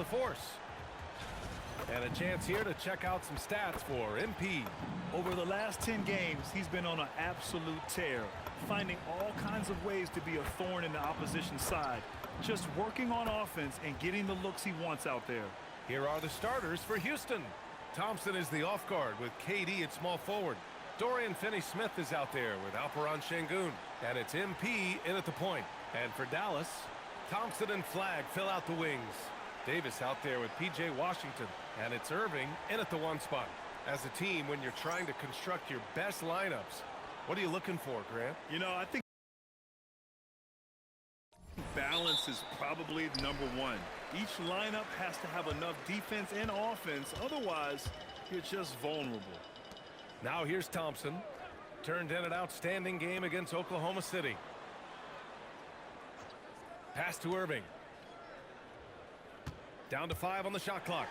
force. And a chance here to check out some stats for MP. Over the last 10 games, he's been on an absolute tear, finding all kinds of ways to be a thorn in the opposition side, just working on offense and getting the looks he wants out there. Here are the starters for Houston. Thompson is the off guard with KD at small forward. Dorian Finney-Smith is out there with Alperen Şengün. And it's MP in at the point. And for Dallas, Thompson and Flagg fill out the wings. Davis out there with P.J. Washington. And it's Irving in at the one spot. As a team, when you're trying to construct your best lineups, what are you looking for, Grant? You know, I think balance is probably number one. Each lineup has to have enough defense and offense. Otherwise, you're just vulnerable. Now here's Thompson. Turned in an outstanding game against Oklahoma City. Pass to Irving. Down to 5 on the shot clock.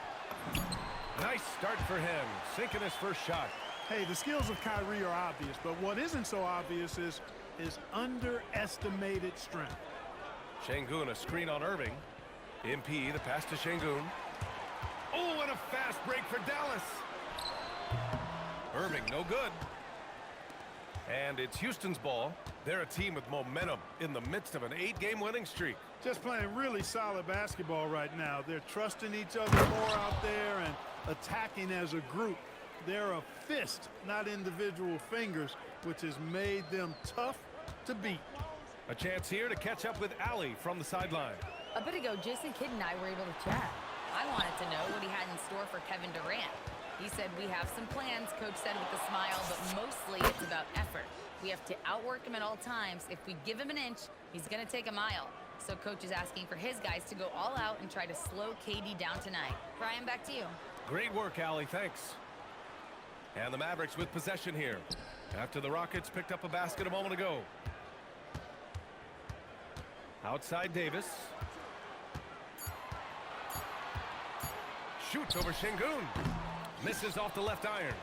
Nice start for him. Sinking his first shot. Hey, the skills of Kyrie are obvious, but what isn't so obvious is his underestimated strength. Şengün, a screen on Irving. MP, the pass to Şengün. Oh, and a fast break for Dallas. Irving, no good. And it's Houston's ball. They're a team with momentum in the midst of an 8-game winning streak. Just playing really solid basketball right now. They're trusting each other more out there and attacking as a group. They're a fist, not individual fingers, which has made them tough to beat. A chance here to catch up with Allie from the sideline. A bit ago, Jason Kidd and I were able to chat. I wanted to know what he had in store for Kevin Durant. He said, we have some plans, Coach said with a smile, but mostly it's about effort. We have to outwork him at all times. If we give him an inch, he's going to take a mile. So Coach is asking for his guys to go all out and try to slow KD down tonight. Brian, back to you. Great work, Allie. Thanks. And the Mavericks with possession here after the Rockets picked up a basket a moment ago. Outside Davis. Shoots over Şengün. Misses off the left iron.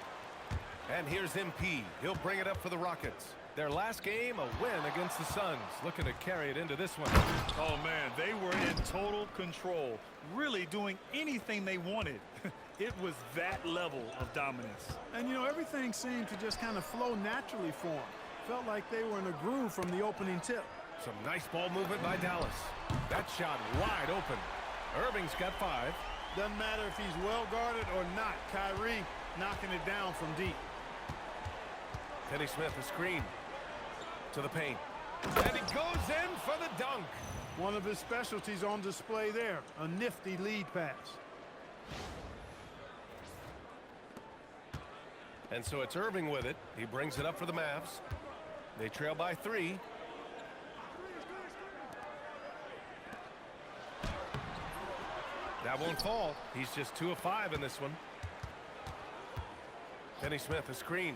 And here's MP. He'll bring it up for the Rockets. Their last game, a win against the Suns. Looking to carry it into this one. Oh, man, they were in total control, really doing anything they wanted. It was that level of dominance. And, you know, everything seemed to just kind of flow naturally for them. Felt like they were in a groove from the opening tip. Some nice ball movement by Dallas. That shot wide open. Irving's got 5. Doesn't matter if he's well guarded or not. Kyrie knocking it down from deep. Finney-Smith, a screen to the paint. And he goes in for the dunk. One of his specialties on display there. A nifty lead pass. And so it's Irving with it. He brings it up for the Mavs. They trail by 3. That won't fall. He's just 2 of 5 in this one. Finney-Smith, a screen.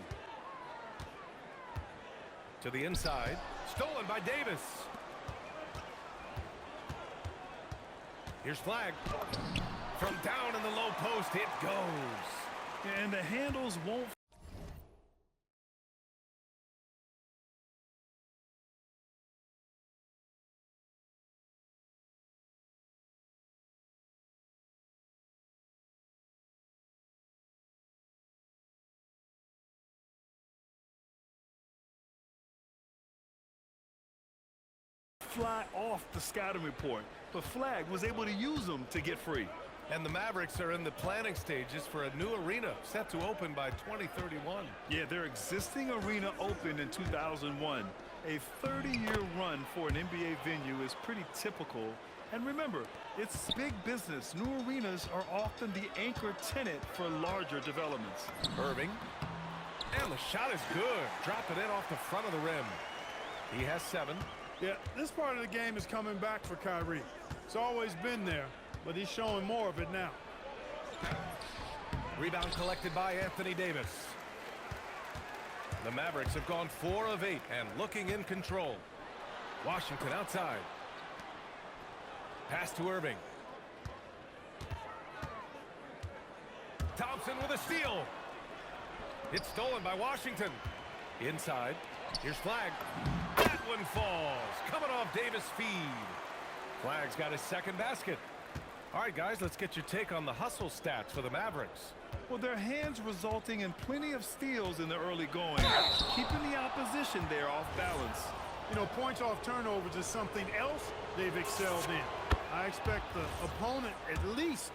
To the inside. Stolen by Davis. Here's Flagg. From down in the low post, it goes. And the handles won't. Fly off the scouting report, but Flagg was able to use them to get free. And the Mavericks are in the planning stages for a new arena set to open by 2031. Yeah, their existing arena opened in 2001. A 30-year run for an NBA venue is pretty typical. And remember, it's big business. New arenas are often the anchor tenant for larger developments. Irving. And the shot is good. Drop it in off the front of the rim. He has 7. Yeah, this part of the game is coming back for Kyrie. It's always been there, but he's showing more of it now. Rebound collected by Anthony Davis. The Mavericks have gone 4 of 8 and looking in control. Washington outside. Pass to Irving. Thompson with a steal. It's stolen by Washington. Inside. Here's Flagg. That one falls. Coming off Davis' feed. Flagg's got his second basket. All right, guys, let's get your take on the hustle stats for the Mavericks. Well, their hands resulting in plenty of steals in the early going, keeping the opposition there off balance. You know, points off turnovers is something else they've excelled in. I expect the opponent at least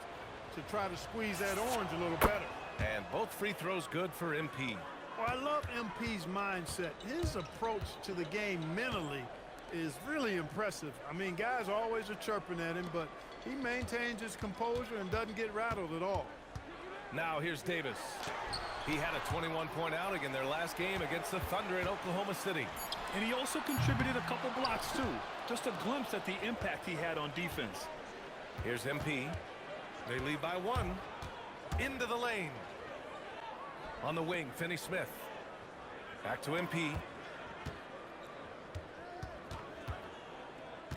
to try to squeeze that orange a little better. And both free throws good for MP. Well, I love MP's mindset. His approach to the game mentally is really impressive. I mean, guys always are chirping at him, but he maintains his composure and doesn't get rattled at all. Now here's Davis. He had a 21-point outing in their last game against the Thunder in Oklahoma City. And he also contributed a couple blocks, too. Just a glimpse at the impact he had on defense. Here's MP. They lead by 1. Into the lane. On the wing, Finney Smith. Back to MP.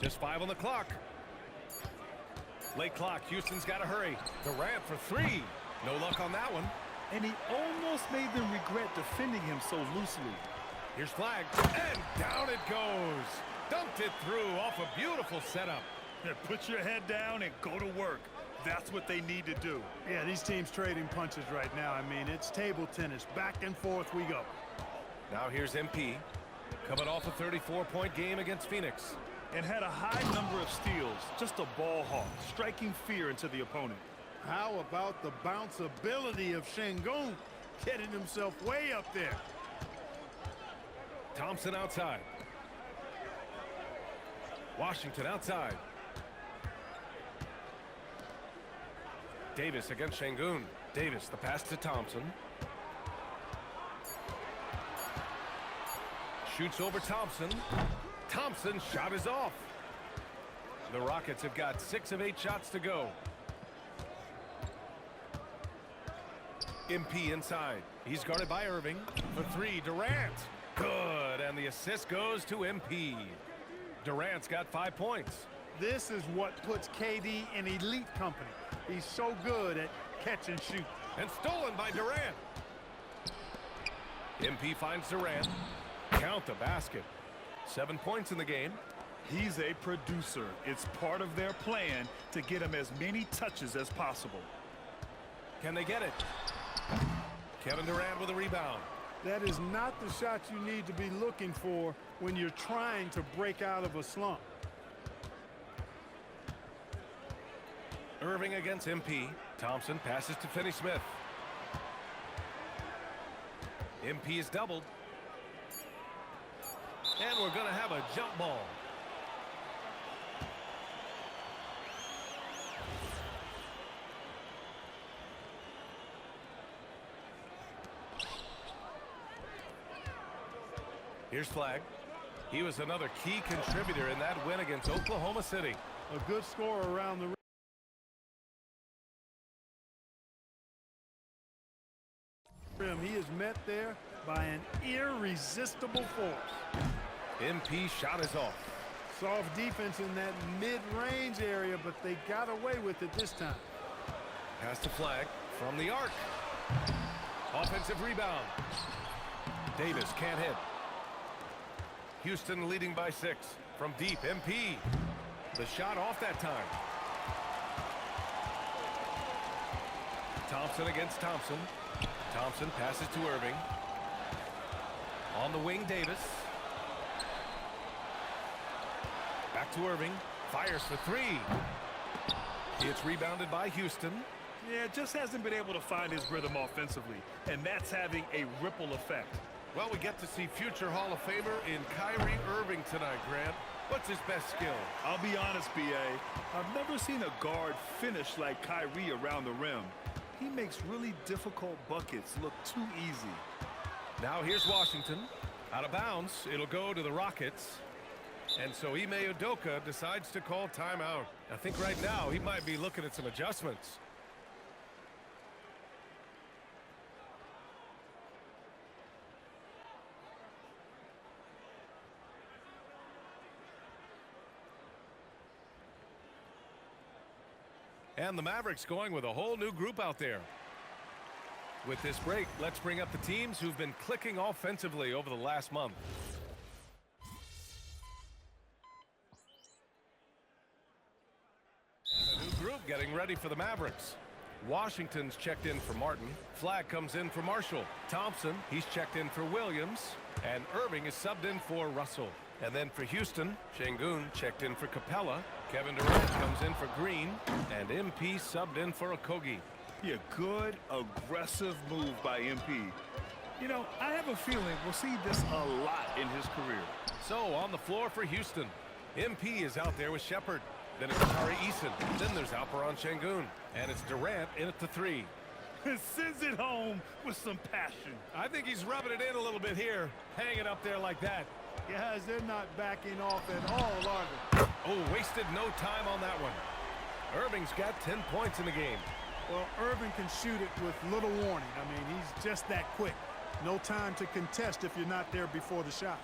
Just 5 on the clock. Late clock. Houston's got to hurry. Durant for 3. No luck on that one. And he almost made them regret defending him so loosely. Here's Flag. And down it goes. Dumped it through off a beautiful setup. Put your head down and go to work. That's what they need to do. Yeah, these teams trading punches right now. I mean, it's table tennis. Back and forth we go. Now here's MP. Coming off a 34-point game against Phoenix. And had a high number of steals. Just a ball hawk, striking fear into the opponent. How about the bounce ability of Şengün, getting himself way up there? Thompson outside. Washington outside. Davis against Şengün. Davis, the pass to Thompson. Shoots over Thompson. Thompson's shot is off. The Rockets have got 6 of 8 shots to go. MP inside. He's guarded by Irving. For 3, Durant. Good, and the assist goes to MP. Durant's got 5 points. This is what puts KD in elite company. He's so good at catch and shoot. And stolen by Durant. MP finds Durant. Count the basket. 7 points in the game. He's a producer. It's part of their plan to get him as many touches as possible. Can they get it? Kevin Durant with a rebound. That is not the shot you need to be looking for when you're trying to break out of a slump. Irving against MP. Thompson passes to Finney Smith. MP is doubled. And we're going to have a jump ball. Here's Flag. He was another key contributor in that win against Oklahoma City. A good scorer around the rim. He is met there by an irresistible force. MP shot is off. Soft defense in that mid-range area, but they got away with it this time. Pass to Flag from the arc. Offensive rebound. Davis can't hit. Houston leading by 6 from deep. MP. The shot off that time. Thompson against Thompson. Thompson passes to Irving. On the wing, Davis. Back to Irving. Fires for 3. It's rebounded by Houston. Yeah, just hasn't been able to find his rhythm offensively, and that's having a ripple effect. Well, we get to see future Hall of Famer in Kyrie Irving tonight, Grant. What's his best skill? I'll be honest, B.A. I've never seen a guard finish like Kyrie around the rim. He makes really difficult buckets look too easy. Now here's Washington. Out of bounds. It'll go to the Rockets. And so Ime Udoka decides to call timeout. I think right now he might be looking at some adjustments. And the Mavericks going with a whole new group out there. With this break, let's bring up the teams who've been clicking offensively over the last month. A new group getting ready. ready for the Mavericks. Washington's checked in for Martin. Flag comes in for Marshall. Thompson, he's checked in for Williams. And Irving is subbed in for Russell. And then for Houston, Şengün checked in for Capella. Kevin Durant comes in for Green. And MP subbed in for Okogie. Yeah, good, aggressive move by MP. You know, I have a feeling we'll see this a lot in his career. So, on the floor for Houston, MP is out there with Shepherd. Then it's Tari Eason. Then there's Alperen Şengün. And it's Durant in at the 3. Sends it home with some passion. I think he's rubbing it in a little bit here. Hanging up there like that. Guys, they're not backing off at all, are they? Oh, wasted no time on that one. Irving's got 10 points in the game. Well, Irving can shoot it with little warning. I mean, he's just that quick. No time to contest if you're not there before the shot.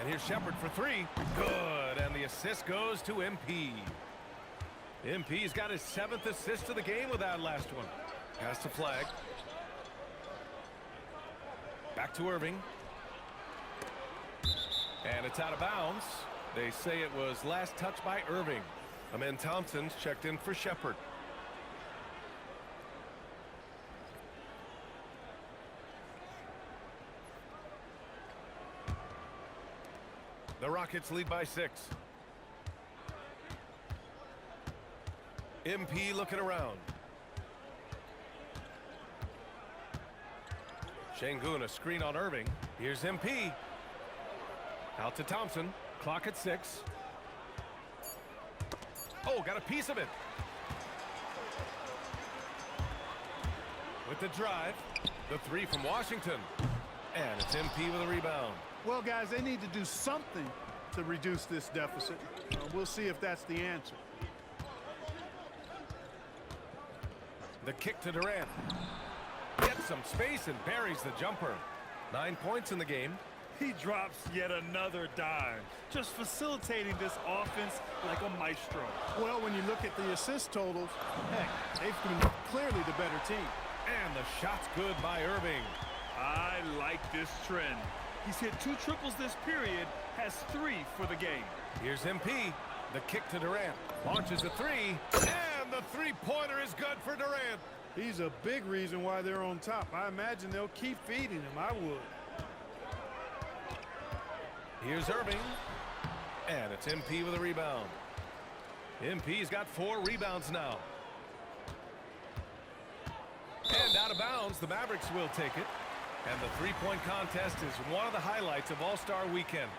And here's Shepherd for 3. Good. And the assist goes to MP. MP's got his 7th assist of the game with that last one. Pass the flag. Back to Irving. And it's out of bounds. They say it was last touched by Irving. Amen Thompson's checked in for Shepherd. The Rockets lead by 6. MP looking around. Şengün, a screen on Irving. Here's MP. Out to Thompson. Clock at 6. Oh, got a piece of it. With the drive. The 3 from Washington. And it's MP with a rebound. Well, guys, they need to do something to reduce this deficit. We'll see if that's the answer. The kick to Durant. Gets some space and buries the jumper. 9 points in the game. He drops yet another dime, just facilitating this offense like a maestro. Well, when you look at the assist totals, heck, they've been clearly the better team. And the shot's good by Irving. I like this trend. He's hit 2 triples this period, has 3 for the game. Here's MP. The kick to Durant. Launches a 3. And the three-pointer is good for Durant. He's a big reason why they're on top. I imagine they'll keep feeding him. I would. Here's Irving. And it's MP with a rebound. MP's got 4 rebounds now. And out of bounds, the Mavericks will take it. And the three-point contest is one of the highlights of All-Star Weekend.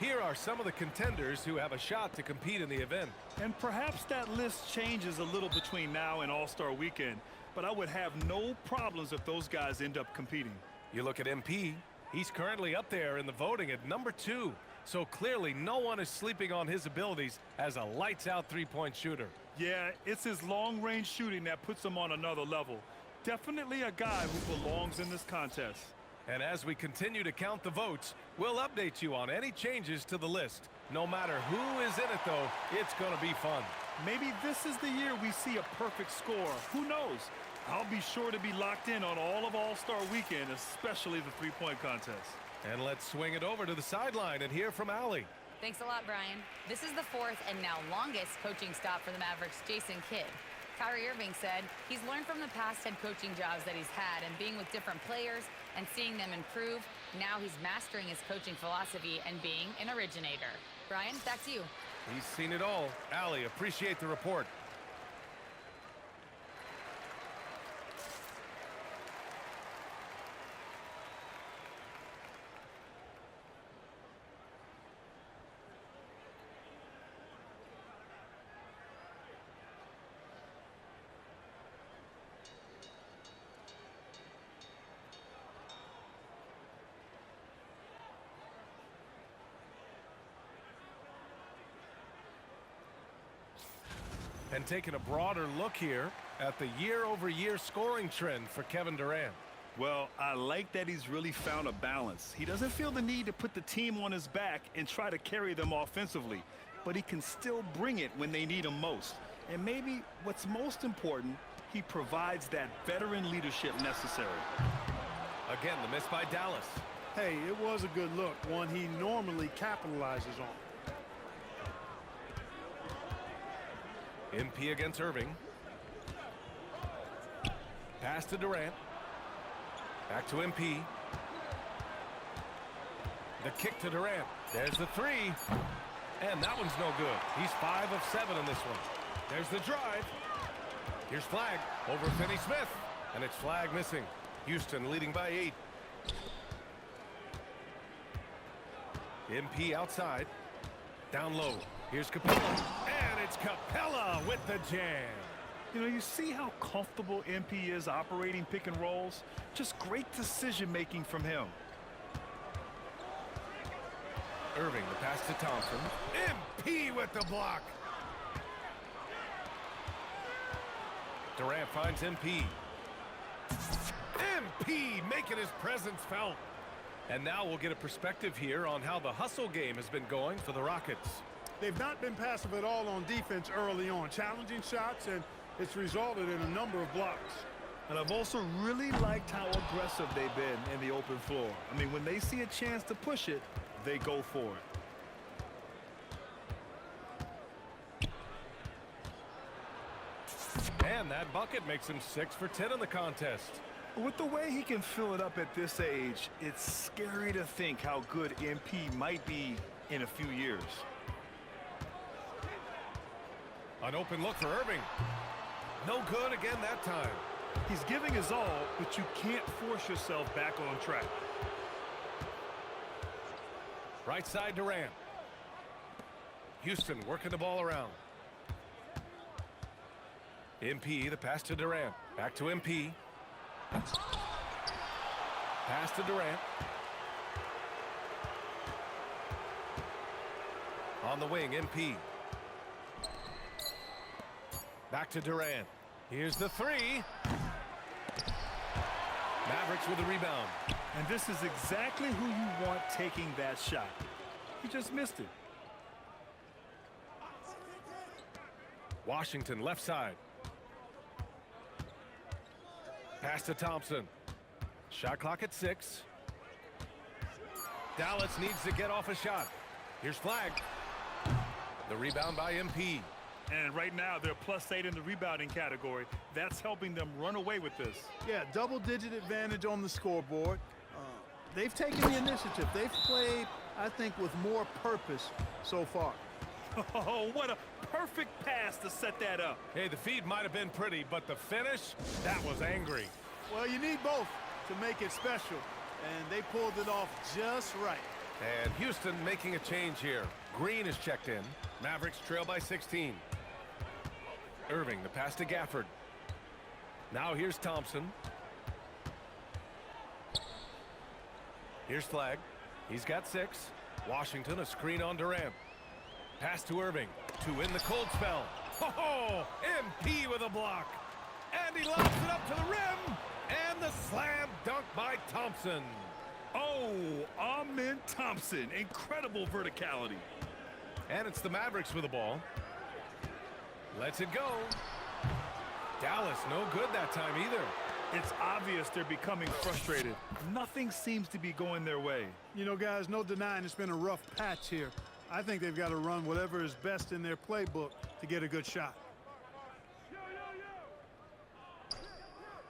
Here are some of the contenders who have a shot to compete in the event. And perhaps that list changes a little between now and All-Star Weekend, but I would have no problems if those guys end up competing. You look at MP, he's currently up there in the voting at number 2. So clearly no one is sleeping on his abilities as a lights-out three-point shooter. Yeah, it's his long-range shooting that puts him on another level. Definitely a guy who belongs in this contest. And as we continue to count the votes, we'll update you on any changes to the list. No matter who is in it, though, it's going to be fun. Maybe this is the year we see a perfect score. Who knows? I'll be sure to be locked in on all of All-Star Weekend, especially the three-point contest. And let's swing it over to the sideline and hear from Allie. Thanks a lot, Brian. This is the 4th and now longest coaching stop for the Mavericks, Jason Kidd. Kyrie Irving said he's learned from the past head coaching jobs that he's had and being with different players and seeing them improve. Now he's mastering his coaching philosophy and being an originator. Brian, back to you. He's seen it all. Allie, appreciate the report. And taking a broader look here at the year-over-year scoring trend for Kevin Durant. Well, I like that he's really found a balance. He doesn't feel the need to put the team on his back and try to carry them offensively, but he can still bring it when they need him most. And maybe what's most important, he provides that veteran leadership necessary. Again, the miss by Dallas. Hey, it was a good look, one he normally capitalizes on. MP against Irving. Pass to Durant. Back to MP. The kick to Durant. There's the three. And that one's no good. He's 5 of 7 on this one. There's the drive. Here's Flag over Finney-Smith. And it's Flag missing. Houston leading by 8. MP outside. Down low. Here's Capella. And it's Capella with the jam. You know, you see how comfortable MP is operating pick and rolls? Just great decision-making from him. Irving, the pass to Thompson. MP with the block. Durant finds MP. MP making his presence felt. And now we'll get a perspective here on how the hustle game has been going for the Rockets. They've not been passive at all on defense early on. Challenging shots, and it's resulted in a number of blocks. And I've also really liked how aggressive they've been in the open floor. I mean, when they see a chance to push it, they go for it. And that bucket makes him 6 for 10 in the contest. With the way he can fill it up at this age, it's scary to think how good MP might be in a few years. An open look for Irving. No good again that time. He's giving his all, but you can't force yourself back on track. Right side Durant. Houston working the ball around. MP, the pass to Durant. Back to MP. Pass to Durant. On the wing, MP. Back to Durant. Here's the three. Mavericks with the rebound. And this is exactly who you want taking that shot. He just missed it. Washington left side. Pass to Thompson. Shot clock at 6. Dallas needs to get off a shot. Here's Flag. The rebound by MP. And right now they're +8 in the rebounding category. That's helping them run away with this. Yeah, double-digit advantage on the scoreboard. They've taken the initiative. They've played, I think, with more purpose so far. Oh, what a perfect pass to set that up. Hey, the feed might have been pretty, but the finish, that was angry. Well, you need both to make it special, and they pulled it off just right. And Houston making a change here. Green is checked in. Mavericks trail by 16. Irving, the pass to Gafford. Now here's Thompson. Here's Flag. He's got 6. Washington, a screen on Durant. Pass to Irving. 2 in the cold spell. Oh, MP with a block. And he lobs it up to the rim. And the slam dunk by Thompson. Oh, Amen Thompson. Incredible verticality. And it's the Mavericks with the ball. Lets it go. Dallas no good that time either. It's obvious they're becoming frustrated. Nothing seems to be going their way. You know, guys, no denying it's been a rough patch here. I think they've got to run whatever is best in their playbook to get a good shot.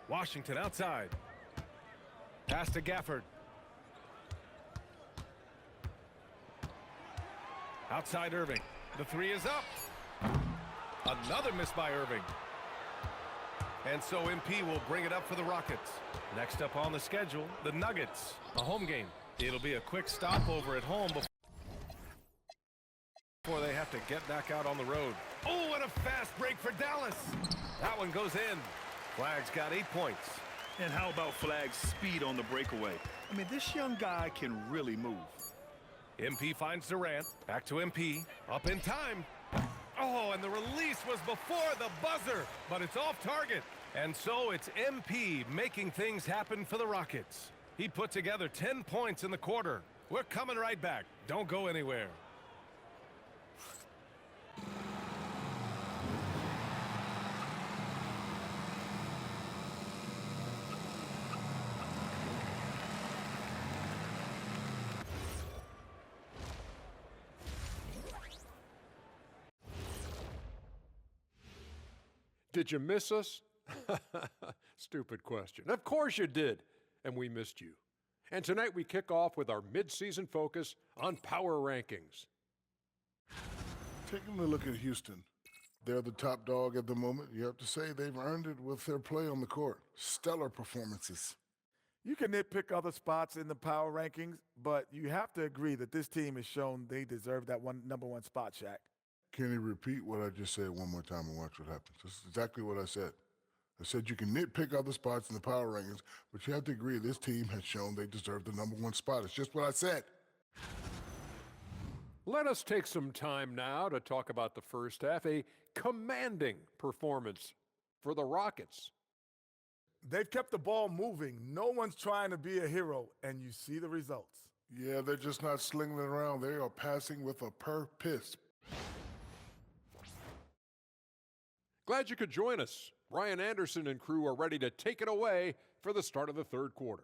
Washington outside. Pass to Gafford. Outside Irving. The 3 is up. Another miss by Irving. And so MP will bring it up for the Rockets. Next up on the schedule, the Nuggets. A home game. It'll be a quick stopover at home before they have to get back out on the road. Oh, and a fast break for Dallas. That one goes in. Flag's got 8 points. And how about Flag's speed on the breakaway? I mean, this young guy can really move. MP finds Durant. Back to MP. Up in time. Oh, and the release was before the buzzer, but it's off target. And so it's MP making things happen for the Rockets. He put together 10 points in the quarter. We're coming right back. Don't go anywhere. Did you miss us? Stupid question. Of course you did, and we missed you. And tonight we kick off with our mid-season focus on power rankings. Taking a look at Houston. They're the top dog at the moment. You have to say they've earned it with their play on the court. Stellar performances. You can nitpick other spots in the power rankings, but you have to agree that this team has shown they deserve that number one spot, Shaq. Can you repeat what I just said one more time and watch what happens? This is exactly what I said. I said you can nitpick other spots in the power rankings, but you have to agree this team has shown they deserve the number one spot. It's just what I said. Let us take some time now to talk about the first half, a commanding performance for the Rockets. They've kept the ball moving. No one's trying to be a hero, and you see the results. Yeah, they're just not slinging it around. They are passing with a purpose. Glad you could join us. Ryan Anderson and crew are ready to take it away for the start of the third quarter.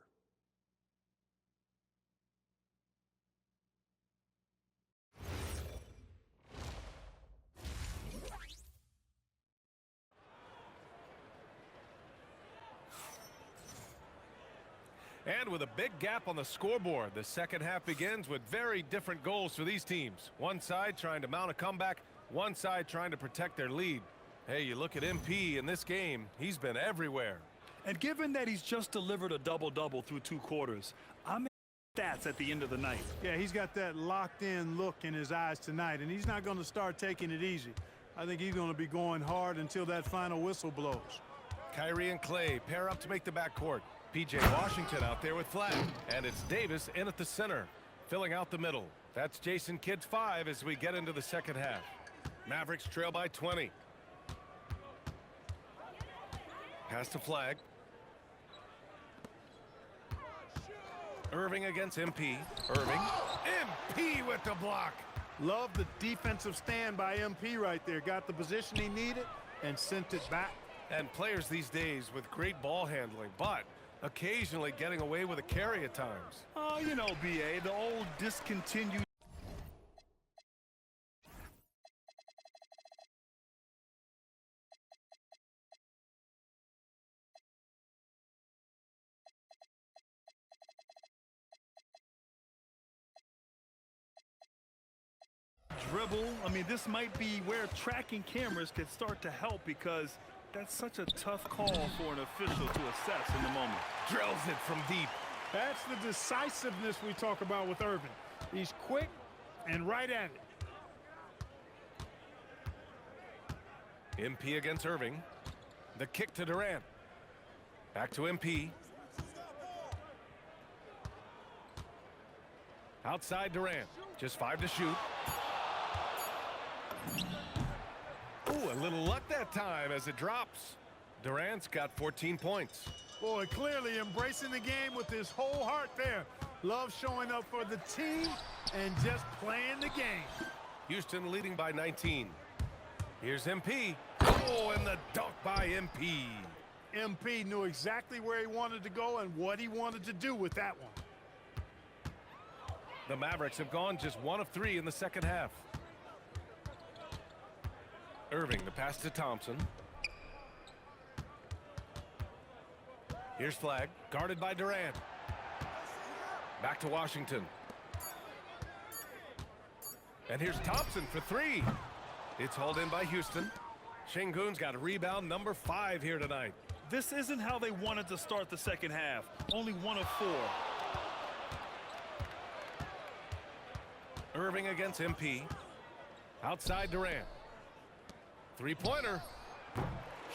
And with a big gap on the scoreboard, the second half begins with very different goals for these teams. One side trying to mount a comeback, one side trying to protect their lead. Hey, you look at MP in this game, he's been everywhere. And given that he's just delivered a double-double through 2 quarters, I'm in stats at the end of the night. Yeah, he's got that locked-in look in his eyes tonight, and he's not going to start taking it easy. I think he's going to be going hard until that final whistle blows. Kyrie and Clay pair up to make the backcourt. P.J. Washington out there with Flag, and it's Davis in at the center, filling out the middle. That's Jason Kidd's 5 as we get into the second half. Mavericks trail by 20. Pass to Flag. Irving against MP. Irving. MP with the block. Love the defensive stand by MP right there. Got the position he needed and sent it back. And players these days with great ball handling, but occasionally getting away with a carry at times. Oh, you know, B.A., the old discontinued. Dribble. I mean, this might be where tracking cameras could start to help, because that's such a tough call for an official to assess in the moment. Drills it from deep. That's the decisiveness we talk about with Irving. He's quick and right at it. MP against Irving. The kick to Durant. Back to MP. Outside Durant. Just 5 to shoot. Ooh, a little luck that time as it drops. Durant's got 14 points. Boy, clearly embracing the game with his whole heart there. Love showing up for the team and just playing the game. Houston leading by 19. Here's MP. Oh, and the dunk by MP. MP knew exactly where he wanted to go and what he wanted to do with that one. The Mavericks have gone just 1 of 3 in the second half. Irving, the pass to Thompson. Here's Flag, guarded by Durant. Back to Washington. And here's Thompson for 3. It's hauled in by Houston. Şengün's got a rebound number 5 here tonight. This isn't how they wanted to start the second half. Only 1 of 4. Irving against MP. Outside Durant. 3-pointer.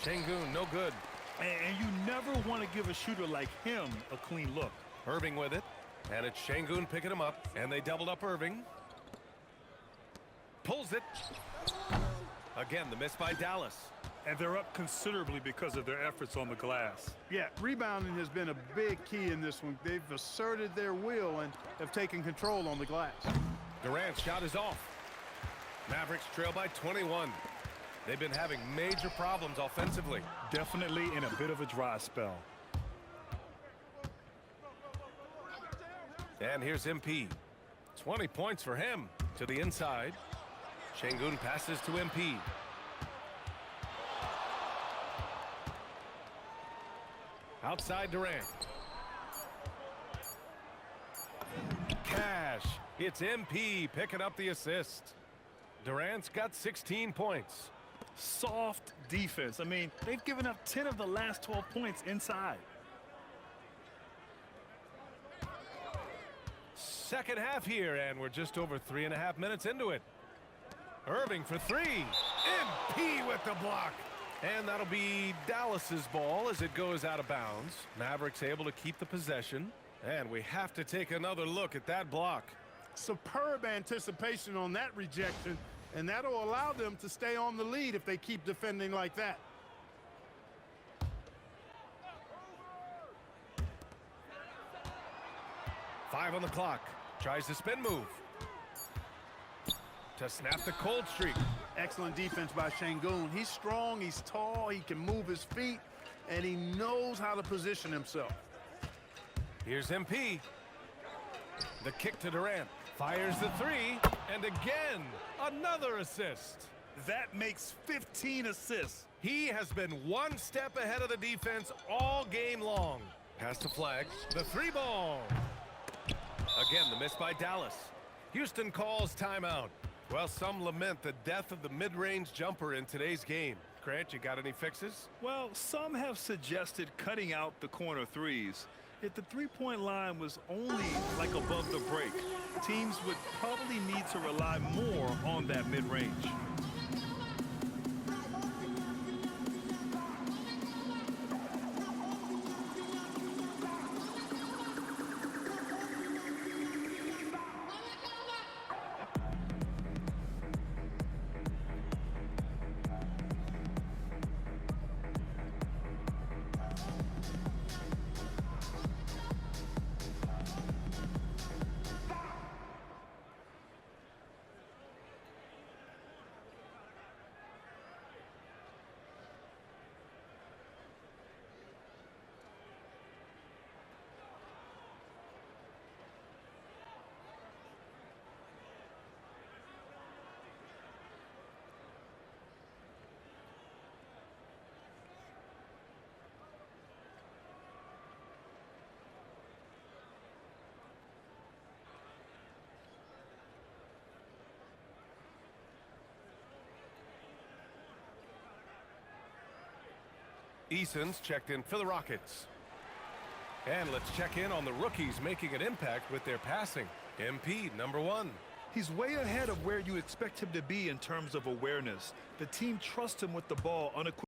Şengün, no good. And you never want to give a shooter like him a clean look. Irving with it. And it's Şengün picking him up. And they doubled up Irving. Pulls it. Again, the miss by Dallas. And they're up considerably because of their efforts on the glass. Yeah, rebounding has been a big key in this one. They've asserted their will and have taken control on the glass. Durant's shot is off. Mavericks trail by 21. They've been having major problems offensively. Definitely in a bit of a dry spell. And here's MP. 20 points for him. To the inside. Şengün passes to MP. Outside Durant. Cash. It's MP picking up the assist. Durant's got 16 points. Soft defense. I mean, they've given up 10 of the last 12 points inside. Second half here, and we're just over 3.5 minutes into it. Irving for three. MP with the block. And that'll be Dallas's ball as it goes out of bounds. Mavericks able to keep the possession. And we have to take another look at that block. Superb anticipation on that rejection, and that'll allow them to stay on the lead if they keep defending like that. Five on the clock. Tries the spin move to snap the cold streak. Excellent defense by Şengün. He's strong, he's tall, he can move his feet, and he knows how to position himself. Here's MP. The kick to Durant. Fires the three, and again, another assist. That makes 15 assists. He has been one step ahead of the defense all game long. Pass the flag. The three ball. Again, the miss by Dallas. Houston calls timeout. Well, some lament the death of the mid-range jumper in today's game. Grant, you got any fixes? Well, some have suggested cutting out the corner threes. If the three-point line was only like above the break, teams would probably need to rely more on that mid-range. Eason's checked in for the Rockets. And let's check in on the rookies making an impact with their passing. MP, number 1. He's way ahead of where you expect him to be in terms of awareness. The team trusts him with the ball unequivocally.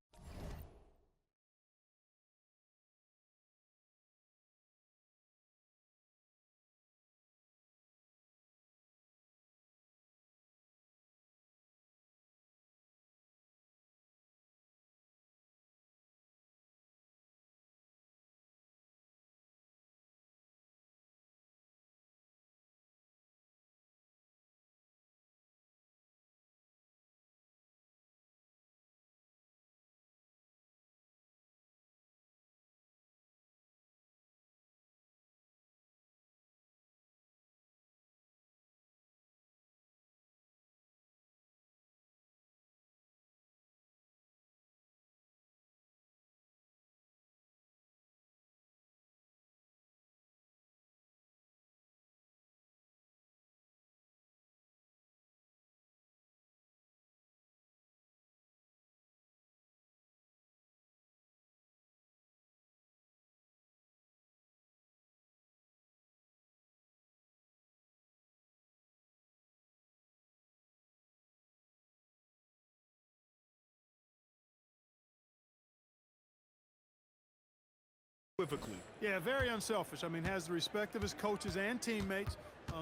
Yeah, very unselfish. I mean, has the respect of his coaches and teammates.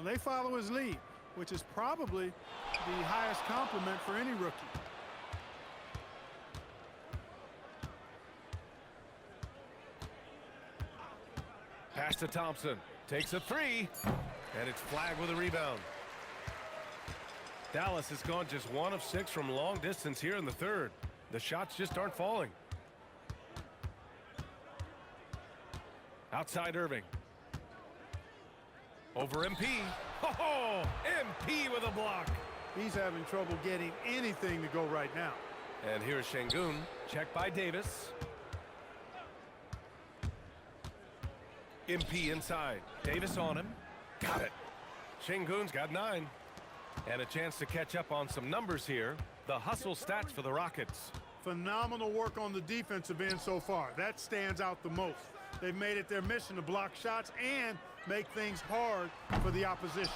They follow his lead, which is probably the highest compliment for any rookie. Pass to Thompson. Takes a three. And it's flagged with a rebound. Dallas has gone just 1 of 6 from long distance here in the third. The shots just aren't falling. Outside Irving. Over MP. Oh, MP with a block. He's having trouble getting anything to go right now. And here's Şengün. Checked by Davis. MP inside. Davis on him. Got it. Şengün's got 9. And a chance to catch up on some numbers here. The hustle stats for the Rockets. Phenomenal work on the defensive end so far. That stands out the most. They've made it their mission to block shots and make things hard for the opposition.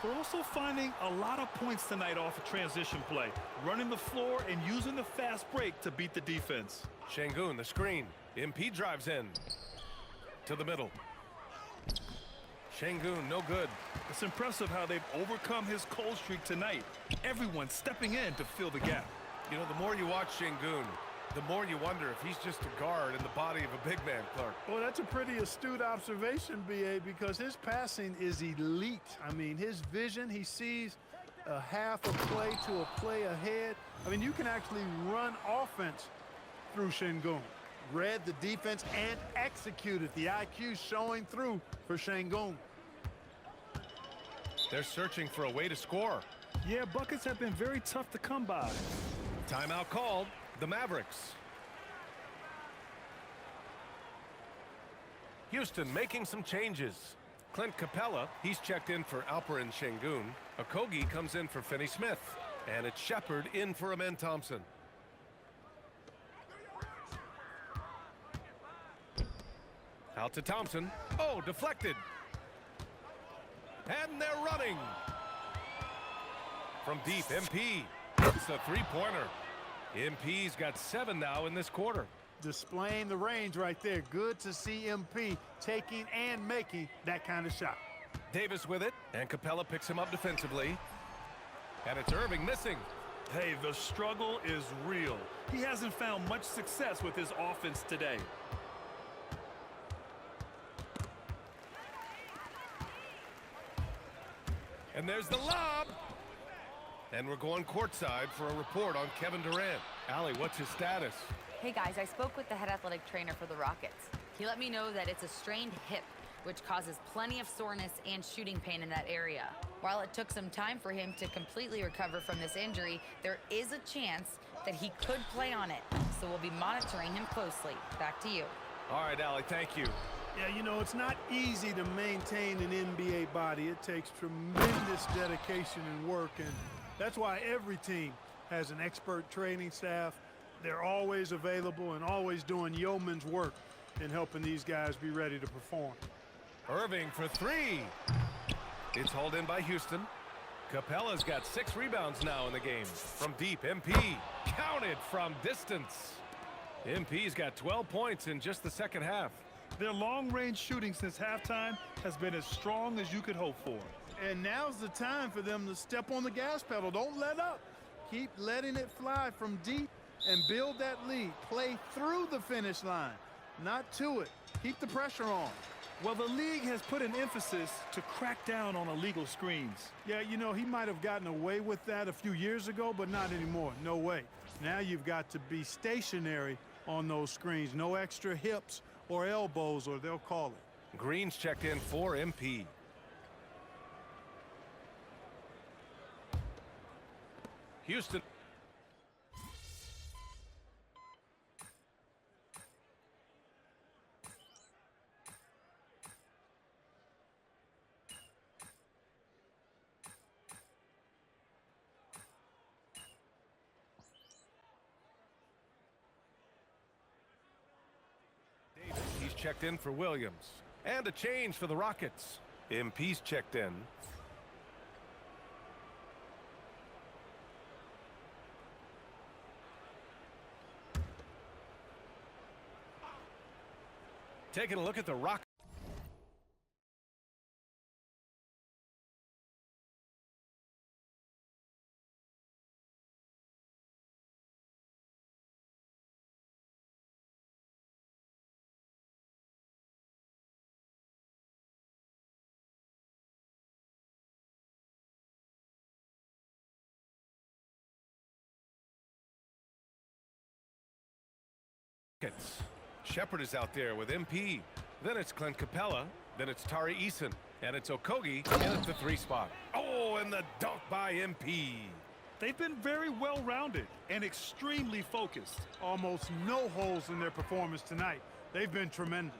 They're also finding a lot of points tonight off a transition play, running the floor and using the fast break to beat the defense. Şengün, the screen. MP drives in. To the middle. Şengün, no good. It's impressive how they've overcome his cold streak tonight. Everyone stepping in to fill the gap. You know, the more you watch Şengün, the more you wonder if he's just a guard in the body of a big man, Clark. Well, that's a pretty astute observation, B.A., because his passing is elite. I mean, his vision, he sees a half a play to a play ahead. I mean, you can actually run offense through Şengün. Read the defense and executed. The IQ showing through for Şengün. They're searching for a way to score. Yeah, buckets have been very tough to come by. Timeout called. The Mavericks. Houston making some changes. Clint Capella, he's checked in for Alperen Şengün. Okogie comes in for Finney Smith. And it's Shepherd in for Amen Thompson. Out to Thompson. Oh, deflected. And they're running. From deep, MP. It's a three-pointer. MP's got 7 now in this quarter. Displaying the range right there. Good to see MP taking and making that kind of shot. Davis with it, and Capella picks him up defensively. And it's Irving missing. Hey, the struggle is real. He hasn't found much success with his offense today. And there's the lob. And we're going courtside for a report on Kevin Durant. Allie, what's his status? Hey guys, I spoke with the head athletic trainer for the Rockets. He let me know that it's a strained hip, which causes plenty of soreness and shooting pain in that area. While it took some time for him to completely recover from this injury, there is a chance that he could play on it. So we'll be monitoring him closely. Back to you. All right, Allie, thank you. Yeah, you know, it's not easy to maintain an NBA body. It takes tremendous dedication and work, and that's why every team has an expert training staff. They're always available and always doing yeoman's work in helping these guys be ready to perform. Irving for 3. It's hauled in by Houston. Capella's got 6 rebounds now in the game. From deep, MP. Counted from distance. MP's got 12 points in just the second half. Their long-range shooting since halftime has been as strong as you could hope for. And now's the time for them to step on the gas pedal. Don't let up. Keep letting it fly from deep and build that lead. Play through the finish line, not to it. Keep the pressure on. Well, the league has put an emphasis to crack down on illegal screens. Yeah, you know, he might have gotten away with that a few years ago, but not anymore. No way. Now you've got to be stationary on those screens. No extra hips or elbows, or they'll call it. Green's checked in for MP. Houston. Davis, he's checked in for Williams. And a change for the Rockets. MP's checked in. Taking a look at the Rockets. Shepherd is out there with MP. Then it's Clint Capella. Then it's Tari Eason. And it's Okogie in at the 3 spot. Oh, and the dunk by MP. They've been very well-rounded and extremely focused. Almost no holes in their performance tonight. They've been tremendous.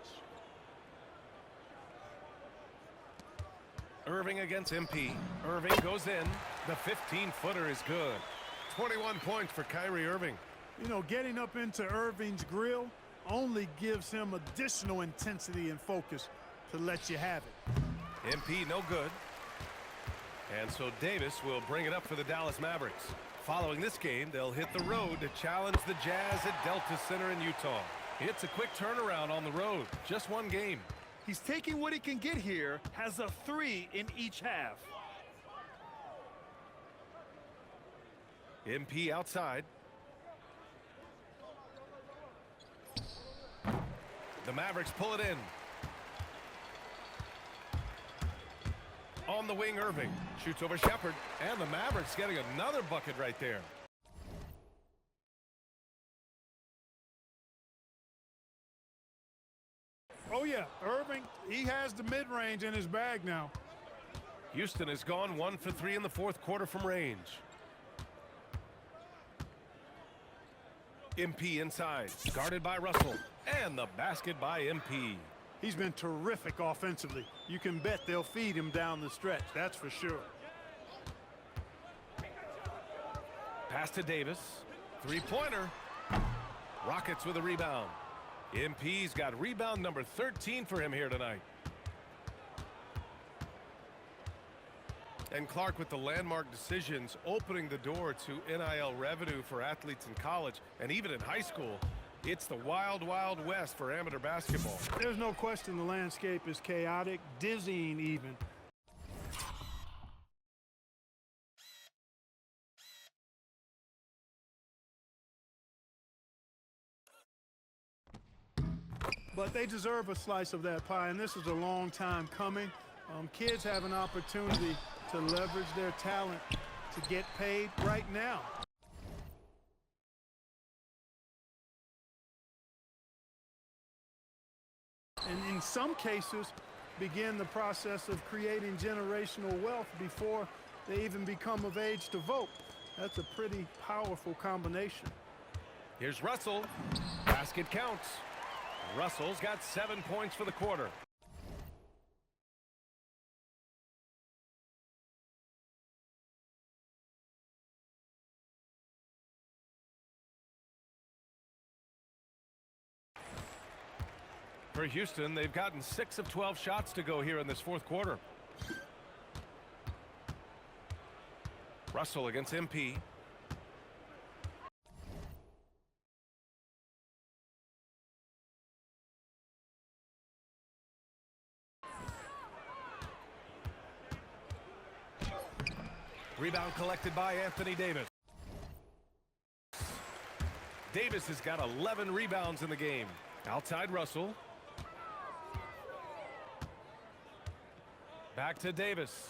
Irving against MP. Irving goes in. The 15-footer is good. 21 points for Kyrie Irving. You know, getting up into Irving's grill only gives him additional intensity and focus to let you have it. MP no good. And so Davis will bring it up for the Dallas Mavericks. Following this game, they'll hit the road to challenge the Jazz at Delta Center in Utah. It's a quick turnaround on the road. Just one game. He's taking what he can get here, has a 3 in each half. MP outside. The Mavericks pull it in. On the wing, Irving shoots over Shepard, and the Mavericks getting another bucket right there. Oh, yeah, Irving, he has the mid-range in his bag now. Houston has gone 1 for 3 in the fourth quarter from range. MP inside, guarded by Russell, and the basket by MP. He's been terrific offensively. You can bet they'll feed him down the stretch, that's for sure. Pass to Davis. Three-pointer. Rockets with a rebound. MP's got rebound number 13 for him here tonight. And Clark with the landmark decisions opening the door to NIL revenue for athletes in college and even in high school. It's the wild, wild west for amateur basketball. There's no question the landscape is chaotic, dizzying even. But they deserve a slice of that pie, and this is a long time coming. Kids have an opportunity to leverage their talent to get paid right now. And in some cases, begin the process of creating generational wealth before they even become of age to vote. That's a pretty powerful combination. Here's Russell. Basket counts. Russell's got 7 points for the quarter. For Houston, they've gotten 6 of 12 shots to go here in this fourth quarter. Russell against MP. Rebound collected by Anthony Davis. Davis has got 11 rebounds in the game. Outside Russell. Back to Davis.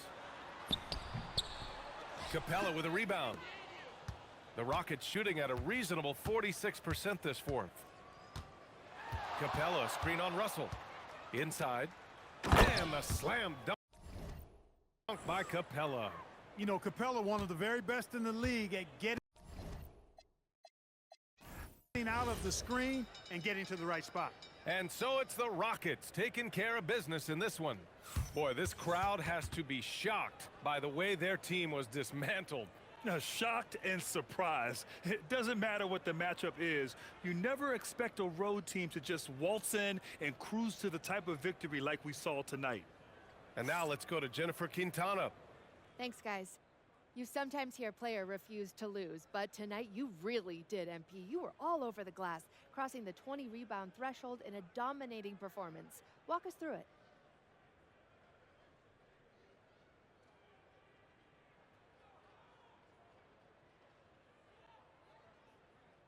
Capella with a rebound. The Rockets shooting at a reasonable 46% this fourth. Capella screen on Russell. Inside. And the slam dunk by Capella. You know, Capella, one of the very best in the league at getting out of the screen and getting to the right spot. And so it's the Rockets taking care of business in this one. Boy, this crowd has to be shocked by the way their team was dismantled. Now, shocked and surprised. It doesn't matter what the matchup is. You never expect a road team to just waltz in and cruise to the type of victory like we saw tonight. And now let's go to Jennifer Quintana. Thanks, guys. You sometimes hear a player refuse to lose, but tonight you really did, MP. You were all over the glass, crossing the 20-rebound threshold in a dominating performance. Walk us through it.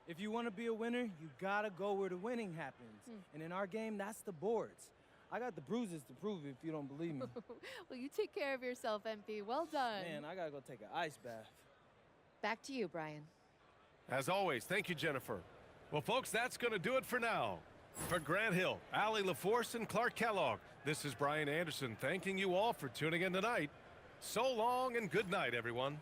If you want to be a winner, you gotta go where the winning happens. And in our game, that's the boards. I got the bruises to prove it if you don't believe me. Well, you take care of yourself, MP. Well done. Man, I gotta go take an ice bath. Back to you, Brian. As always, thank you, Jennifer. Well, folks, that's going to do it for now. For Grant Hill, Allie LaForce, and Clark Kellogg, this is Brian Anderson thanking you all for tuning in tonight. So long and good night, everyone.